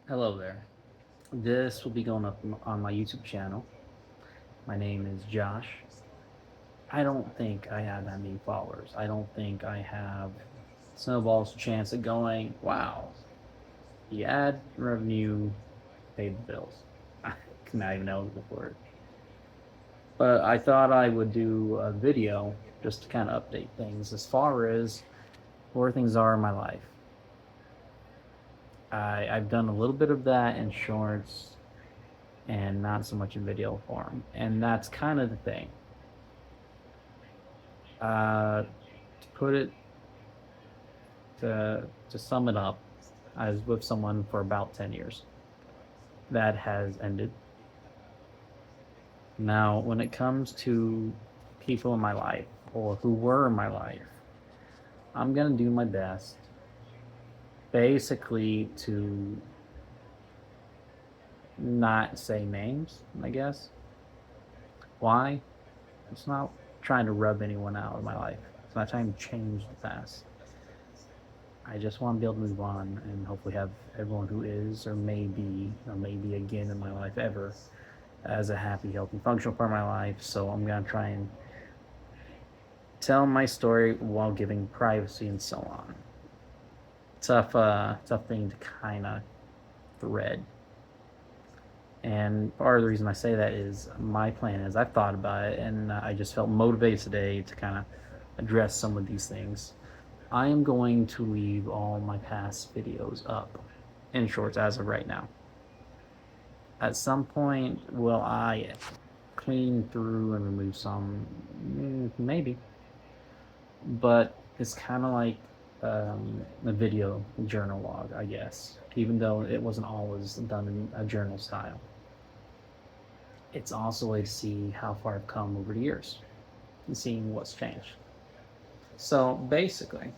Hello there. This will be going up on my YouTube channel. My name is Josh. I don't think I have that many followers. I don't think I have snowball's chance of going, wow, the ad revenue paid the bills. I cannot even eligible for it. But I thought I would do a video just to kind of update things as far as where things are in my life. I've done a little bit of that in shorts and not so much in video form. And that's kind of the thing. To put it to sum it up, I was with someone for about 10 years. That has ended. Now, when it comes to people in my life or who were in my life, I'm going to do my best basically to not say names, I guess. Why? It's not trying to rub anyone out of my life. It's not trying to change the past. I just want to be able to move on and hopefully have everyone who is or maybe again in my life ever as a happy, healthy, functional part of my life. So I'm gonna try and tell my story while giving privacy and so on. Tough thing to kind of thread. And part of the reason I say that is my plan is I've thought about it and I just felt motivated today to kind of address some of these things. I am going to leave all my past videos up in shorts as of right now. At some point, will I clean through and remove some? Maybe. But it's kind of like a video journal log, I guess, even though it wasn't always done in a journal style. It's also a way to see how far I've come over the years and seeing what's changed. So basically,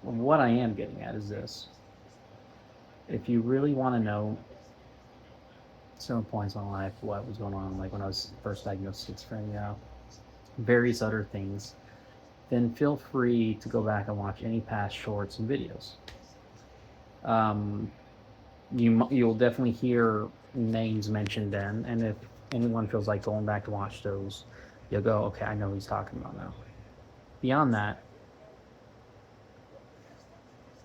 what I am getting at is this. If you really want to know certain points in my life, what was going on, like when I was first diagnosed with schizophrenia, various other things, then feel free to go back and watch any past shorts and videos. Um, you'll definitely hear names mentioned then, and if anyone feels like going back to watch those, you'll go, okay, I know what he's talking about now. Beyond that,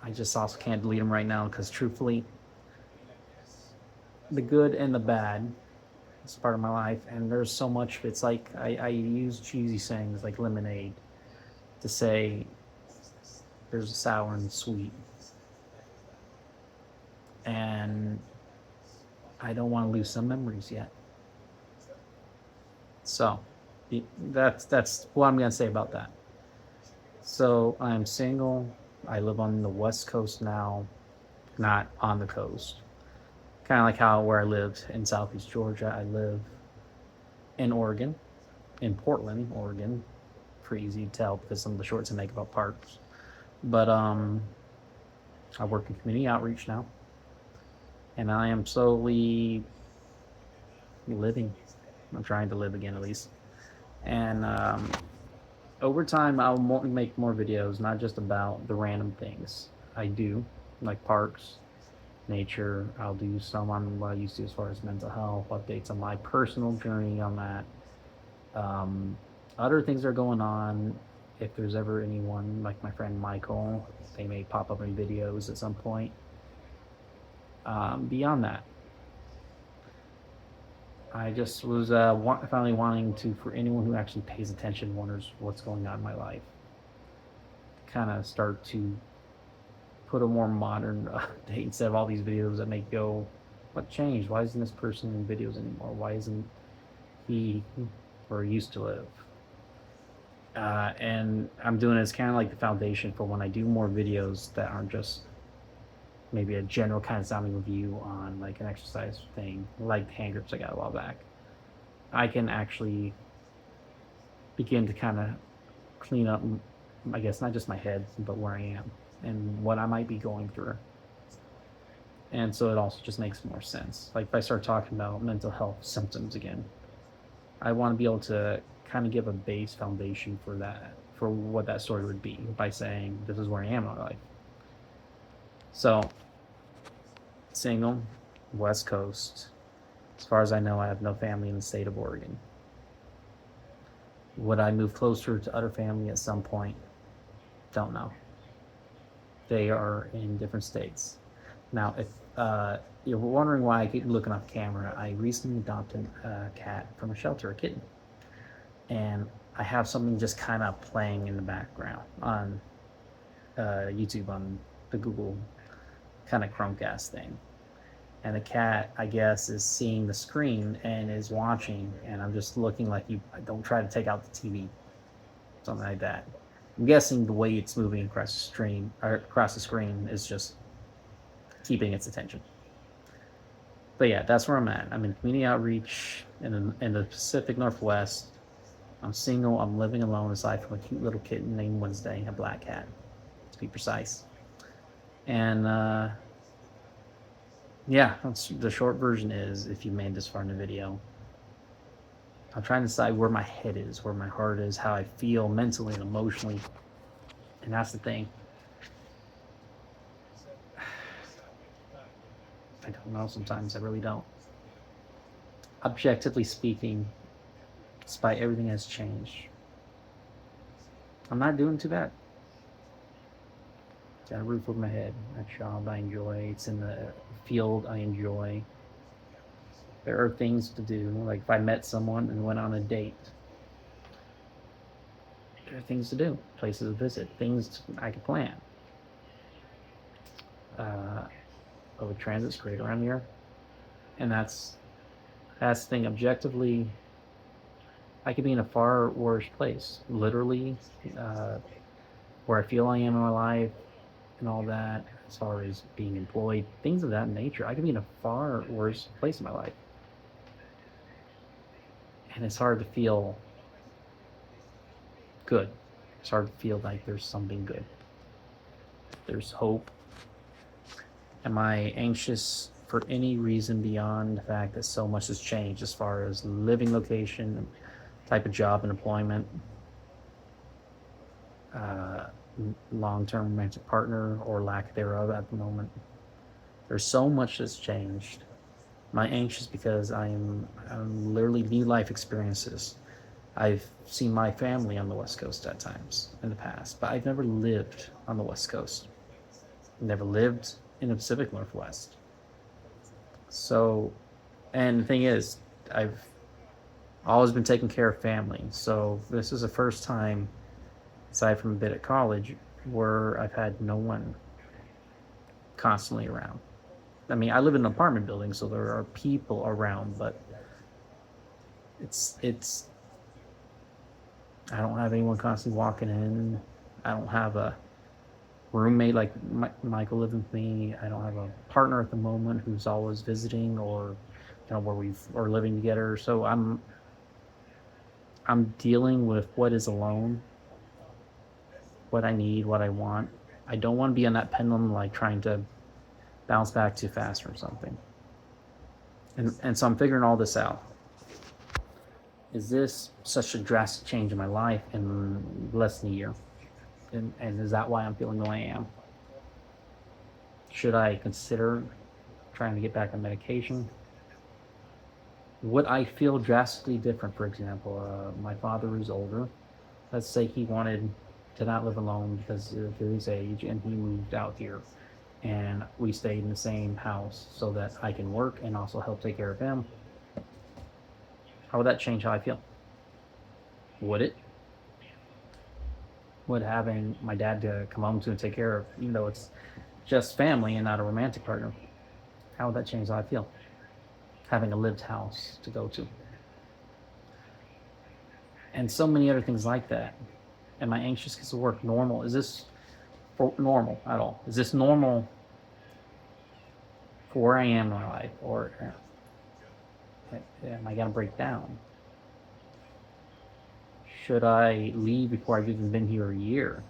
I just also can't delete them right now because truthfully, the good and the bad is part of my life, and there's so much. It's like I use cheesy sayings like lemonade to say there's a sour and sweet, and I don't want to lose some memories yet. So that's what I'm gonna say about that. So I'm single. I live on the West Coast now, not on the coast. Kind of like how where I lived in Southeast Georgia, I live in Oregon, in Portland, Oregon. Pretty easy to tell because some of the shorts I make about parks. But I work in community outreach now, and I am slowly living. I'm trying to live again at least. And over time, I'll make more videos, not just about the random things I do, like parks, nature. I'll do some on what I used to as far as mental health, updates on my personal journey on that. Um, Other things are going on. If there's ever anyone like my friend Michael, they may pop up in videos at some point. Beyond that, I just was finally wanting to, for anyone who actually pays attention, wonders what's going on in my life, kind of start to put a more modern date instead of all these videos that make go, what changed? Why isn't this person in videos anymore? Why isn't he where he used to live? And I'm doing it as kind of like the foundation for when I do more videos that aren't just maybe a general kind of sounding review on like an exercise thing, like the hand grips I got a while back. I can actually begin to kind of clean up, I guess, not just my head, but where I am and what I might be going through. And so it also just makes more sense. Like if I start talking about mental health symptoms again, I want to be able to kind of give a base foundation for that, for what that story would be by saying, this is where I am in my life. So single, West Coast. As far as I know, I have no family in the state of Oregon. Would I move closer to other family at some point? Don't know. They are in different states. Now, if you're wondering why I keep looking off camera, I recently adopted a cat from a shelter, a kitten. And I have something just kind of playing in the background on YouTube on the Google kind of Chromecast thing. And the cat, I guess, is seeing the screen and is watching, and I'm just looking like you don't try to take out the TV, something like that. I'm guessing the way it's moving across the screen is just keeping its attention. But yeah, that's where I'm at. I'm in community outreach in the Pacific Northwest. I'm single. I'm living alone, aside from a cute little kitten named Wednesday, a black cat, to be precise. And yeah, that's the short version. Is if you made this far in the video, I'm trying to decide where my head is, where my heart is, how I feel mentally and emotionally. And that's the thing. I don't know sometimes. I really don't. Objectively speaking, despite everything that's changed, I'm not doing too bad. Got a roof over my head, a job I enjoy, it's in the field I enjoy. There are things to do, like if I met someone and went on a date, there are things to do, places to visit, things I could plan. Public transit's great around here, and that's the thing. Objectively, I could be in a far worse place, literally, where I feel I am in my life and all that, as far as being employed, things of that nature. I could be in a far worse place in my life. And it's hard to feel good. It's hard to feel like there's something good. There's hope. Am I anxious for any reason beyond the fact that so much has changed as far as living location, type of job and employment, long-term romantic partner or lack thereof at the moment? There's so much that's changed. Am I anxious because I'm literally new life experiences? I've seen my family on the West Coast at times in the past, but I've never lived on the West Coast. Never lived in the Pacific Northwest. So, and the thing is, I've always been taking care of family. So this is the first time, aside from a bit at college, where I've had no one constantly around. I mean, I live in an apartment building, so there are people around, but it's I don't have anyone constantly walking in. I don't have a roommate like Michael living with me. I don't have a partner at the moment who's always visiting, or where we're living together. So I'm dealing with what is alone, what I need, what I want. I don't want to be on that pendulum, like trying to bounce back too fast or something. And so I'm figuring all this out. Is this such a drastic change in my life in less than a year? And is that why I'm feeling the way I am? Should I consider trying to get back on medication? Would I feel drastically different? For example, my father is older. Let's say he wanted to not live alone because of his age, and he moved out here, and we stayed in the same house so that I can work and also help take care of him. How would that change how I feel? Would it? Would having my dad to come home to and take care of, even though it's just family and not a romantic partner, how would that change how I feel? Having a lived house to go to. And so many other things like that. Am I anxious because of work? Normal? Is this normal at all? Is this normal for where I am in my life? Or am I going to break down? Should I leave before I've even been here a year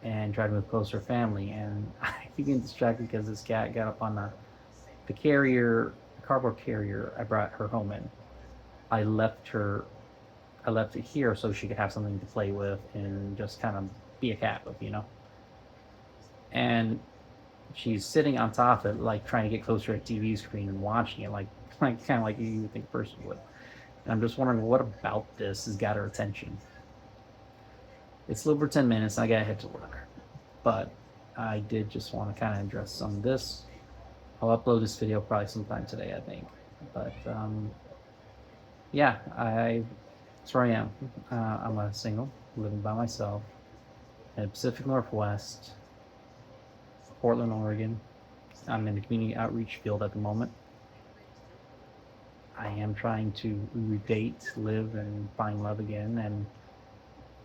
and try to move closer to family? And I keep getting distracted because this cat got up on the carrier, cardboard carrier I brought her home in. I left it here so she could have something to play with and just kind of be a cat with, And she's sitting on top of it, like trying to get closer to the TV screen and watching it, like kind of like you would think a person would. And I'm just wondering what about this has got her attention. It's a little over 10 minutes. I gotta head to work, but I did just want to kind of address some of this. I'll upload this video probably sometime today, I think. But yeah, that's where I am. I'm a single, living by myself in the Pacific Northwest, Portland, Oregon. I'm in the community outreach field at the moment. I am trying to date, live, and find love again, and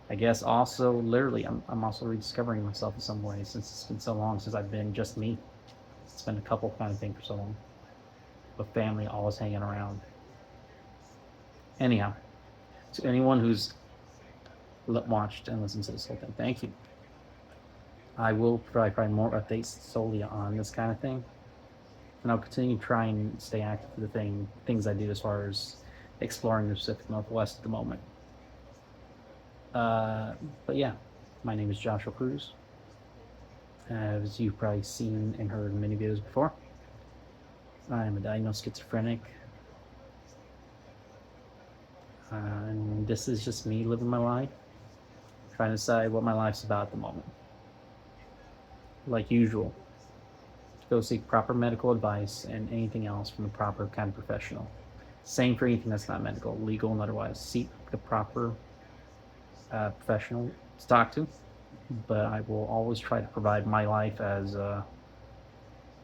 I guess also literally I'm also rediscovering myself in some ways since it's been so long since I've been just me. It's been a couple kind of thing for so long, with family always hanging around. Anyhow, to anyone who's watched and listened to this whole thing, thank you. I will provide more updates solely on this kind of thing, and I'll continue to try and stay active with the things I do as far as exploring the Pacific Northwest at the moment. But yeah, my name is Joshua Cruz. As you've probably seen and heard in many videos before, I am a diagnosed schizophrenic, and this is just me living my life, trying to decide what my life's about at the moment. Like usual, go seek proper medical advice and anything else from a proper kind of professional. Same for anything that's not medical, legal and otherwise. Seek the proper professional to talk to, but I will always try to provide my life as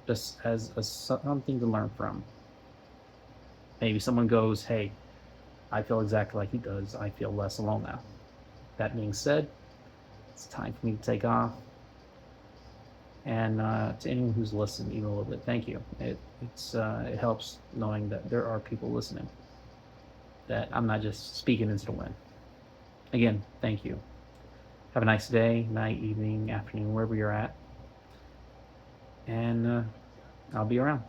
just as something to learn from. Maybe someone goes, hey, I feel exactly like he does. I feel less alone now. That being said, it's time for me to take off. And to anyone who's listened even a little bit, thank you. It helps knowing that there are people listening, that I'm not just speaking into the wind. Again, thank you. Have a nice day, night, evening, afternoon, wherever you're at. And I'll be around.